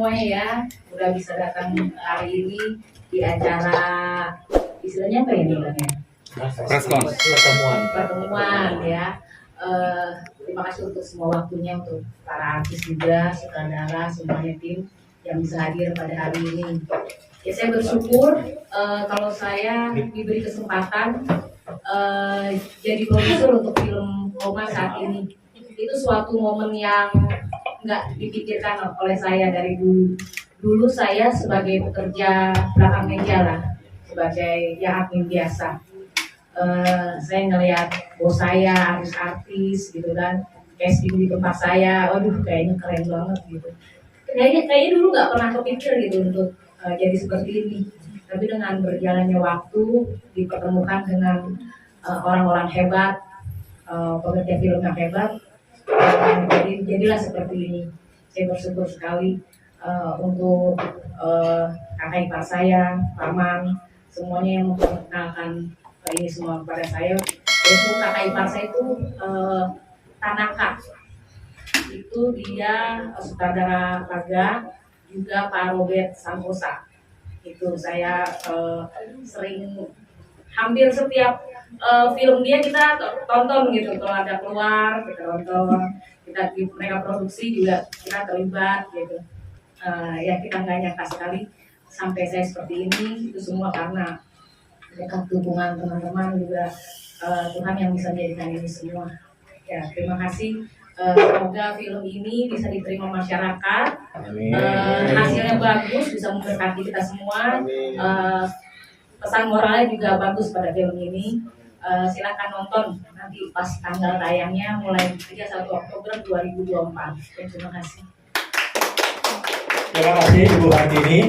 semuanya ya, udah bisa datang hari ini di acara istilahnya apa ini namanya? Pertemuan ya. Terima kasih untuk semua waktunya, untuk para artis juga, sutradara, semuanya tim yang bisa hadir pada hari ini. Ya, saya bersyukur kalau saya diberi kesempatan jadi produser untuk film Koma saat ini. Itu suatu momen yang nggak dipikirkan oleh saya dari dulu. Dulu saya sebagai pekerja belakang meja lah, sebagai yang admin biasa. Saya ngelihat bos saya artis gitu kan, casting di tempat saya, waduh kayaknya keren banget gitu. Kayaknya dulu nggak pernah kepikir gitu untuk jadi seperti ini. Tapi dengan berjalannya waktu, dipertemukan dengan orang-orang hebat, pekerja film yang hebat, jadilah seperti ini. Saya bersyukur sekali untuk kakak ipar saya, paman, semuanya yang memperkenalkan ini semua kepada saya. Yaitu kakak ipar saya itu Tanaka, itu dia sutradara Raga, juga Pak Robert Santosa. Itu saya sering, hampir setiap film dia kita tonton gitu. Kalau ada keluar kita tonton, mereka produksi juga kita terlibat gitu. Ya kita nggak nyangka sekali sampai saya seperti ini. Itu semua karena dekat dukungan teman-teman juga, Tuhan yang bisa menjadikan ini semua. Ya terima kasih. Semoga film ini bisa diterima masyarakat. Hasilnya bagus, bisa memberkati kita semua. Pesan moralnya juga bagus pada film ini. Silakan nonton nanti pas tanggal tayangnya mulai 31 Oktober 2024. Terima kasih. Terima kasih Ibu Hartini.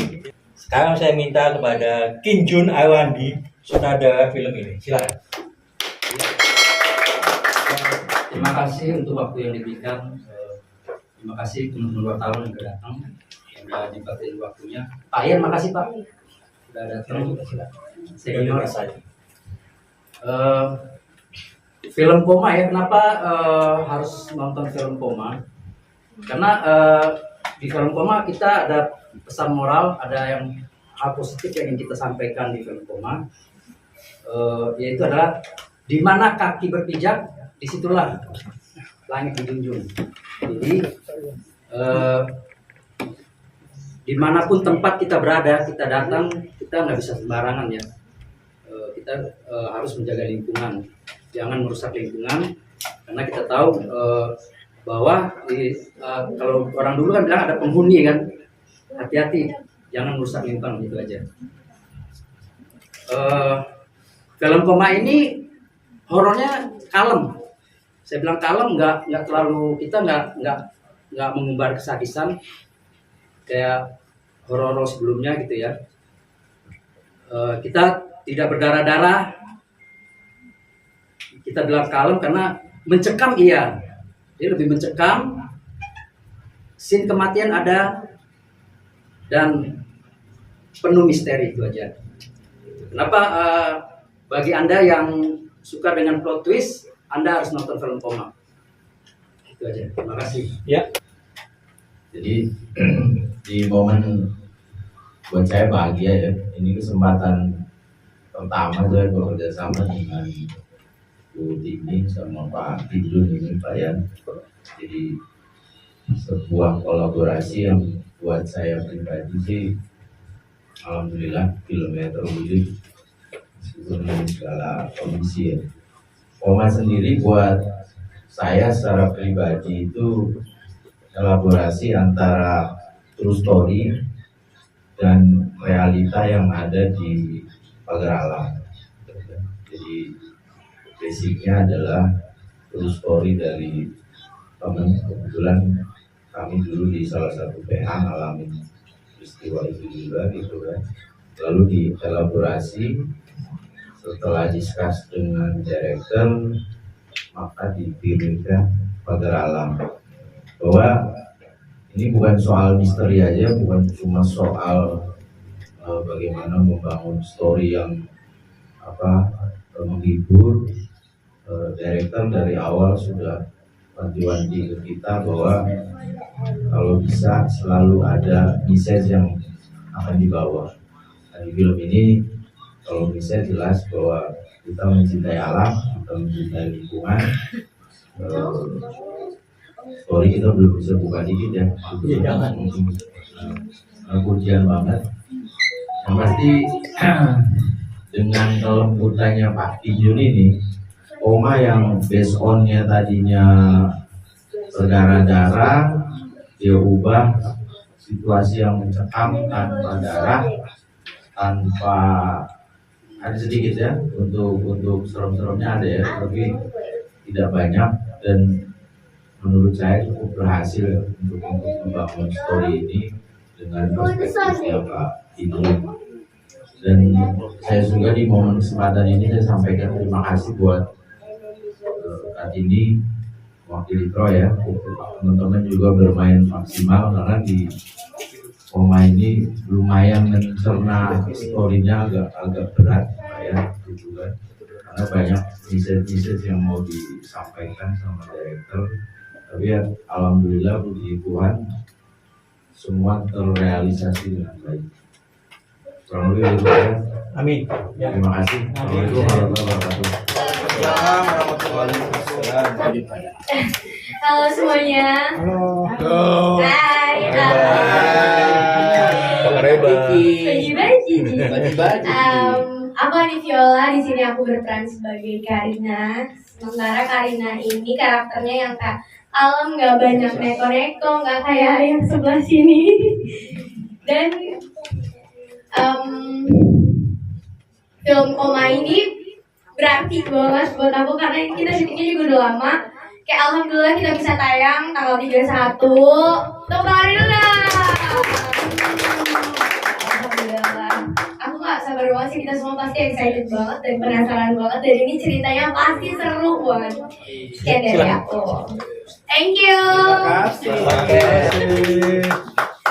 Sekarang saya minta kepada Kim Jun Awandi, sutradara film ini. Silakan. Terima kasih untuk waktu yang diberikan. Terima kasih teman-teman wartawan yang sudah datang, yang sudah dipakai waktunya. Pak Ian, makasih Pak sudah datang. Senior saja. Film Koma ya, kenapa harus nonton film Koma? Karena di film Koma kita ada pesan moral, ada yang hal positif yang ingin kita sampaikan di film Koma, yaitu adalah di mana kaki berpijak, disitulah langit dijunjung. Jadi dimanapun tempat kita berada, kita datang, kita nggak bisa sembarangan ya. Kita harus menjaga lingkungan, jangan merusak lingkungan, karena kita tahu bahwa kalau orang dulu kan bilang ada penghuni kan, hati-hati, jangan merusak lingkungan, gitu aja. Film Koma ini horornya kalem. Saya bilang kalem, nggak terlalu, kita nggak mengumbar kesadisan kayak horor sebelumnya gitu ya. Kita tidak berdarah-darah. Kita bilang kalem karena mencekam iya, dia lebih mencekam. Scene kematian ada dan penuh misteri, itu aja. Kenapa bagi Anda yang suka dengan plot twist, Anda harus nonton film Koma. Itu aja. Terima kasih. Ya. Jadi di momen buat saya bahagia ya. Ini kesempatan pertama saya bekerja sama dengan Bu Tini sama Pak Kijun ini Pak Yan. Jadi sebuah kolaborasi yang buat saya pribadi sih, alhamdulillah filmnya terwujud meskipun dengan segala kondisi ya. Koma sendiri buat saya secara pribadi itu elaborasi antara true story dan realita yang ada di Pagar Alam. Jadi basicnya adalah true story dari teman. Kebetulan kami dulu di salah satu PH ngalamin peristiwa itu juga gitu kan. Lalu dielaborasi, setelah discuss dengan director, maka dipilihkan Pagar Alam. Bahwa ini bukan soal misteri aja, bukan cuma soal bagaimana membangun story yang menghibur. Director dari awal sudah wanti-wanti ke kita bahwa kalau bisa selalu ada message yang akan dibawa. Nah, di film ini kalau bisa jelas bahwa kita mencintai alam, kita mencintai lingkungan. Sorry kita belum bisa buka dikit ya. Iya, jangan. Pujian banget. Yang pasti dengan kelembutannya Pak Kijun ini, koma yang based on-nya tadinya berdarah-darah, dia ubah situasi yang mencekam tanpa darah, tanpa ada sedikit ya untuk serem-seremnya ada ya, tapi tidak banyak dan menurut saya cukup berhasil untuk membangun story ini dengan perspektifnya Pak Kijun. Dan saya juga di momen kesempatan ini saya sampaikan terima kasih buat Kartini wakil Pro ya, teman-teman juga bermain maksimal karena di Koma ini lumayan mencerna story-nya agak berat ya gitu kan, karena banyak message yang mau disampaikan sama director, tapi ya alhamdulillah puji Tuhan semua terrealisasi dengan baik. Kurang lebih itu ya. Amin. Ya. Terima kasih. Assalamualaikum warahmatullahi wabarakatuh. Halo semuanya. Halo. Hai. Bagi-bagi. Aku Ani Viola, di sini aku berperan sebagai Karina. Sementara Karina ini karakternya yang kayak alam, nggak banyak neko-neko, nggak kayak yang sebelah sini. Dan film Koma ini berarti banget buat aku karena kita syutingnya juga udah lama. Kayak alhamdulillah kita bisa tayang tanggal 31. Tepuk tangan dulu dong. Alhamdulillah. Aku gak sabar banget sih, kita semua pasti excited banget dan penasaran banget. Dan ini ceritanya pasti seru banget. Sekian dari aku. Thank you. Oke.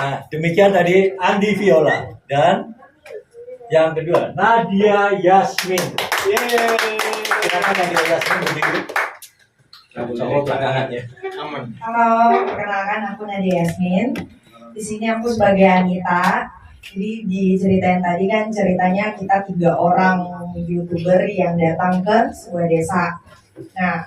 Nah, demikian tadi Andi Viola dan yang kedua Nadia Yasmin. Kenapa Nadia Yasmin berdiri? Cowok belakangan ya. Halo, perkenalkan aku Nadia Yasmin. Di sini aku sebagai Anita. Jadi di cerita yang tadi kan ceritanya kita 3 orang YouTuber yang datang ke sebuah desa. Nah,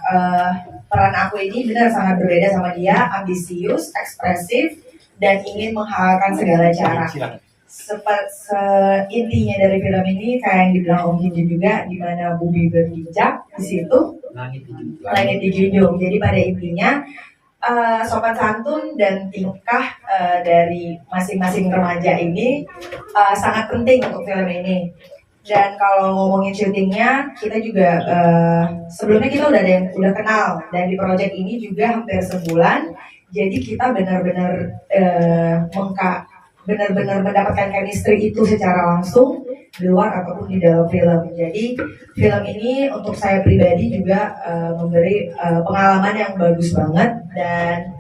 peran aku ini benar sangat berbeda sama dia, ambisius, ekspresif, dan ingin menghalalkan segala cara. Intinya dari film ini kayak yang dibilang Om Jinjun juga, di mana bumi berpijak di situ langit dijunjung. Jadi pada intinya sopan santun dan tingkah dari masing-masing remaja ini sangat penting untuk film ini. Dan kalau ngomongin syutingnya, kita juga sebelumnya kita udah ada yang udah kenal, dan di project ini juga hampir sebulan. Jadi kita benar-benar benar-benar mendapatkan chemistry itu secara langsung di luar ataupun di dalam film. Jadi film ini untuk saya pribadi juga memberi pengalaman yang bagus banget, dan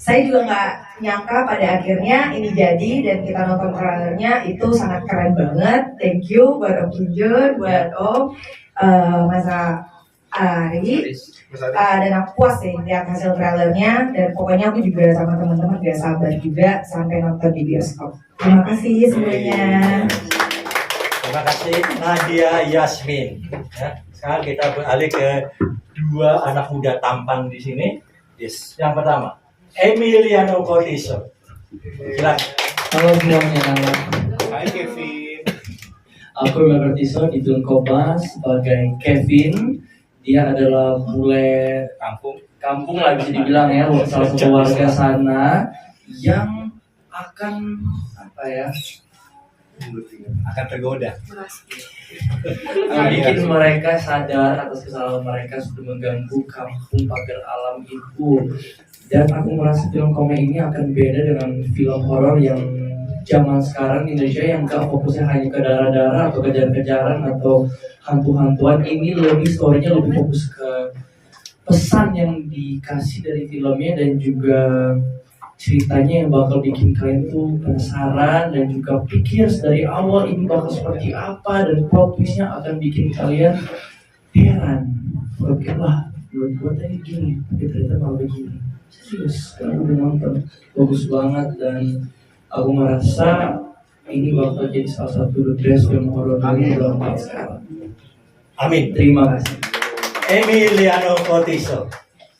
saya juga nggak nyangka pada akhirnya ini jadi, dan kita nonton trailernya itu sangat keren banget. Thank you buat Om Kijun, buat Om Mas Ari, dan aku puas sih lihat hasil trailernya, dan pokoknya aku juga sama teman-teman gak sabar juga sampai nonton di bioskop. Terima kasih semuanya. Terima kasih Nadia Yasmin. Ya, sekarang kita beralih ke 2 anak muda tampan di sini. Yes. Yang pertama, Emiliano Cortizo. Silakan. Halo semuanya. Hai Kevin. Aku Emiliano Cortizo di film Koma sebagai Kevin. Dia adalah bule kampung lah bisa dibilang ya, salah satu warga sana yang akan Akan tergoda. bikin mereka sadar atas kesalahan mereka sudah mengganggu kampung pagar alam itu. Dan aku merasa film Koma ini akan beda dengan film horor yang zaman sekarang di Indonesia yang gak fokusnya hanya ke darah-darah atau kejar-kejaran atau hantu-hantuan. Ini lebih story-nya lebih fokus ke pesan yang dikasih dari filmnya, dan juga ceritanya yang bakal bikin kalian tuh penasaran dan juga pikir dari awal ini bakal seperti apa, dan plot twist-nya akan bikin kalian heran. Oke lah, menurut gue tadi gini, tapi ternyata malah begini. Serius, karena udah nonton bagus banget dan aku merasa ini bakal jadi salah satu the best film horor di bulan sekarang. Amin. Terima kasih. Emiliano Cotiso.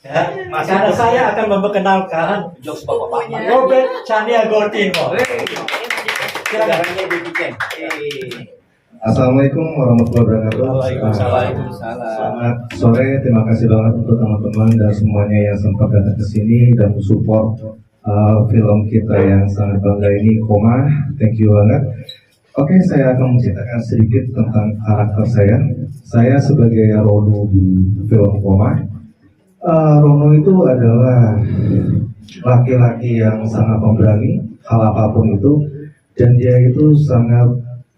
Ya, karena saya akan memperkenalkan Jokes bapak-bapak. Robert Chania Gortino. Silakan. Assalamualaikum warahmatullahi wabarakatuh. Waalaikumsalam. Selamat sore, terima kasih banget untuk teman-teman dan semuanya yang sempat datang ke sini dan mensupport film kita yang sangat bangga ini, Koma. Thank you banget. Oke, saya akan menceritakan sedikit tentang karakter saya. Saya sebagai Rono di film Koma. Rono itu adalah laki-laki yang sangat pemberani hal apapun itu, dan dia itu sangat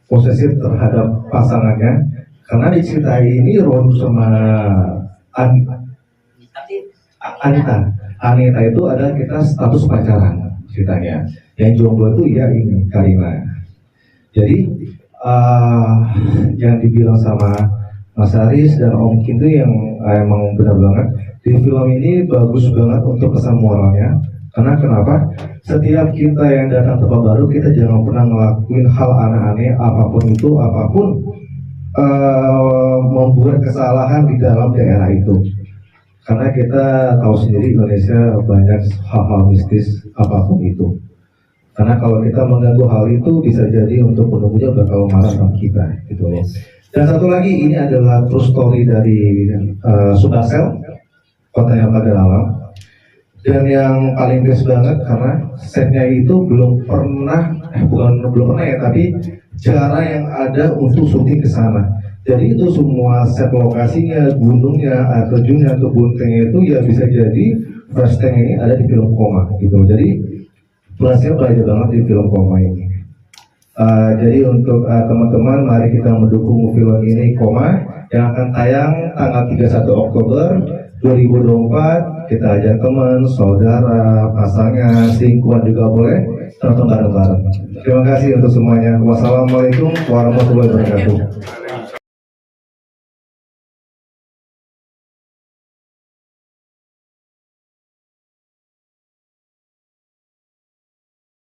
posesif terhadap pasangannya. Karena di cerita ini Rono sama Anita itu adalah kita status pacaran ceritanya. Yang jomblo itu ya ini Karina. Jadi yang dibilang sama Mas Aris dan Om Kim itu yang emang benar banget. Di film ini bagus banget untuk pesan moralnya. Karena kenapa? Setiap kita yang datang tempat baru, kita jangan pernah ngelakuin hal aneh-aneh apapun itu, membuat kesalahan di dalam daerah itu. Karena kita tahu sendiri Indonesia banyak hal-hal mistis apapun itu. Karena kalau kita mengganggu hal itu bisa jadi untuk penunggunya bakal marah sama kita, gitu loh. Dan satu lagi, ini adalah true story dari Subasel, Kota yang Pada Alam. Dan yang paling best banget karena setnya itu belum pernah ya, tapi cara yang ada untuk syuting ke sana. Jadi itu semua set lokasinya, gunungnya, air terjunnya, kebun tengnya itu ya bisa jadi first tank ini ada di film Koma gitu. Jadi plusnya banyak banget di film Koma ini. Jadi untuk teman-teman, mari kita mendukung film ini Koma yang akan tayang tanggal 31 Oktober 2024. Kita ajak teman, saudara, pasangan, selingkuhan juga boleh nonton bareng-bareng. Terima kasih untuk semuanya. Wassalamualaikum warahmatullahi wabarakatuh.